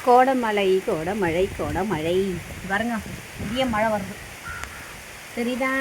கோடமலை கோடமழை கோடமழை பாருங்க, பெரிய மழை வருது தெரியுதா?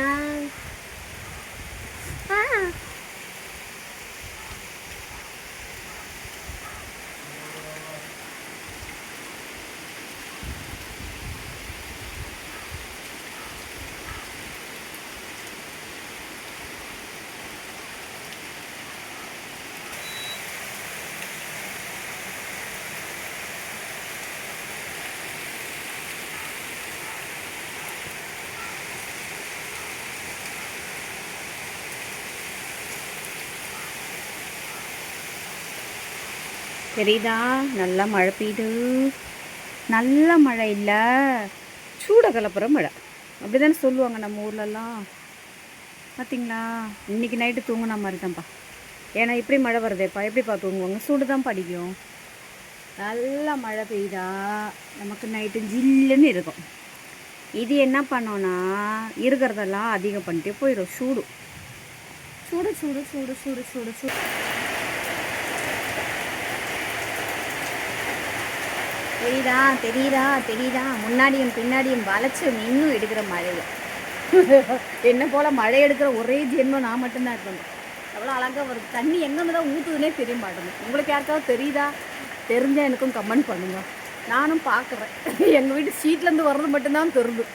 தெரியுதா? நல்லா மழை பெய்யுது. நல்ல மழை இல்லை, சூட கலப்புற மழை, அப்படி தானே சொல்லுவாங்க நம்ம ஊர்லலாம். பார்த்தீங்களா? இன்றைக்கி நைட்டு தூங்கின மாதிரி தான்ப்பா. ஏன்னா இப்படி மழை வருதேப்பா, எப்படிப்பா தூங்குவாங்க? சூடு தான் படிக்கும். நல்லா மழை பெய்தா நமக்கு நைட்டு ஜில்லுன்னு இருக்கும். இது என்ன பண்ணோன்னா இருக்கிறதெல்லாம் அதிகம் பண்ணிட்டே போயிடும். சூடு சூடு சூடு சூடு சூடு சூடு சூடு. தெரியுதா தெரியுதா தெரியுதா? முன்னாடியும் பின்னாடியும் வளைச்சு இன்னும் எடுக்கிற மழையை. என்ன போல் மழை எடுக்கிற ஒரே ஜென்மம் நான் மட்டும்தான் இருக்கணும். எவ்வளோ அழகாக வருது. தண்ணி எங்கேருந்து தான் ஊற்றுதுன்னே தெரிய மாட்டேங்குது. உங்களுக்கு யாருக்காவது தெரியுதா? தெரிஞ்சால் எனக்கும் கமெண்ட் பண்ணுங்க, நானும் பார்க்குறேன். எங்கள் வீட்டு சீட்லேருந்து வர்றது மட்டும்தான் தெரியுது.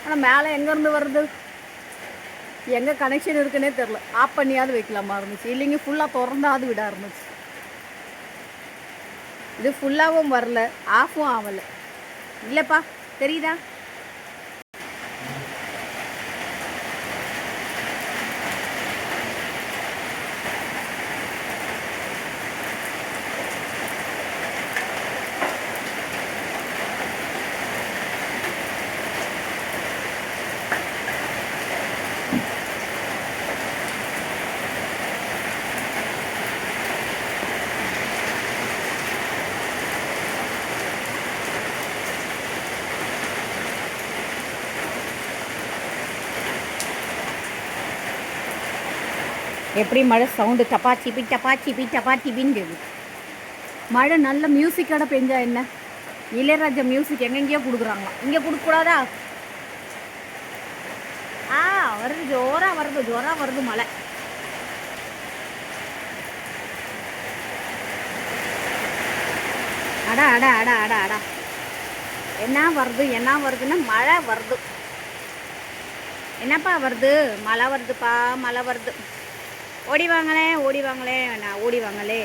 ஆனால் மேலே எங்கேருந்து வருது, எங்கே கனெக்ஷன் இருக்குன்னே தெரில. ஆஃப் பண்ணியாவது வைக்கலாமா இருந்துச்சு, இல்லைங்க ஃபுல்லாக திறந்தாது விட இருந்துச்சு. இது ஃபுல்லாகவும் வரல, ஆஃபும் ஆகலை. இல்லைப்பா, தெரியுதா? எப்படி மழை சவுண்டு டப்பாச்சி பி டப்பாச்சி பி டப்பாச்சி பின்னு கேட்குது. மழை நல்ல மியூசிக்கோட பெஞ்சா என்ன? இளையராஜா மியூசிக் எங்கெங்கேயோ கொடுக்குறாங்களாம், இங்கே கொடுக்கக்கூடாதா? வருது, ஜோராக வருது, ஜோராக வருது மழை. அடா அடா அடா அடா அடா, என்ன வருது என்ன வருதுன்னா மழை வருது. என்னப்பா வருது? மழை வருதுப்பா, மழை வருது. ஓடி வாங்களே, நான் ஓடி வாங்களே.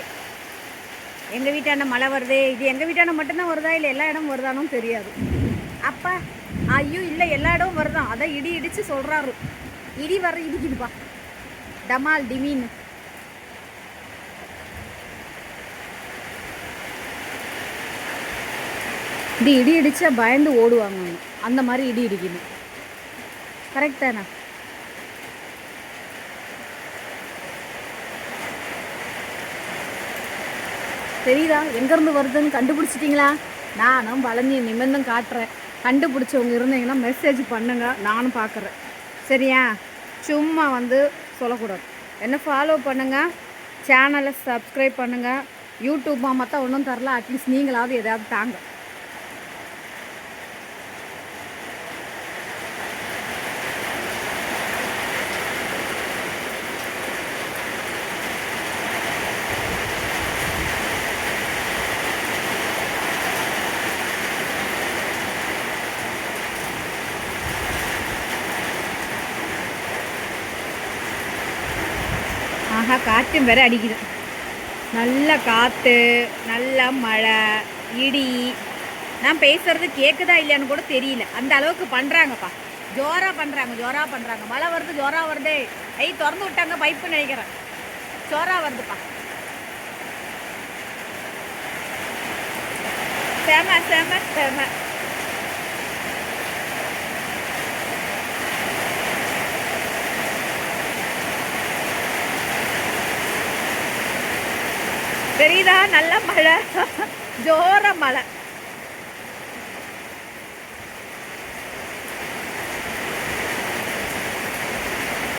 எங்கள் வீட்டாண்ட மழை வருது. இது எங்கள் வீட்டாண்ட மட்டும்தான் வருதா இல்லை எல்லா இடமும் வருதானும் தெரியாது. அப்பா ஐயோ இல்லை, எல்லா இடமும் வருதான். அதான் இடி இடித்து சொல்கிறாரு. இடி வர இடிக்குதுப்பா, டமால் டிமீன். இப்படி இடி இடித்தா பயந்து ஓடுவாங்க, அந்த மாதிரி இடி இடிக்கணும். கரெக்ட் தானே? தெரியுதா எங்கேருந்து வருதுன்னு? கண்டுபிடிச்சிட்டிங்களா? நானும் பழனி நிமிர்ந்தும் காட்டுறேன். கண்டுபிடிச்சவங்க இருந்தீங்கன்னா மெசேஜ் பண்ணுங்க, நானும் பார்க்குறேன். சரியா? சும்மா சொல்லக்கூடாது. என்ன ஃபாலோ பண்ணுங்கள், சேனலை சப்ஸ்கிரைப் பண்ணுங்கள். யூடியூப்பாக மற்ற ஒன்றும் தரல, அட்லீஸ்ட் நீங்களாவது எதாவது தாங்க. ஆஹா, காற்றும் வேற அடிக்குது. நல்ல காற்று, நல்ல மழை, இடி. நான் பேசுகிறது கேட்குதா இல்லையான்னு கூட தெரியல, அந்த அளவுக்கு பண்ணுறாங்கப்பா. ஜோராக பண்ணுறாங்க. மழை வருது, ஜோராக வருது. திறந்து விட்டாங்க பைப்புன்னு நினைக்கிறேன். ஜோராக வருதுப்பா. செம செம செம. தெரியுதா? நல்ல மழை, ஜோர மழை.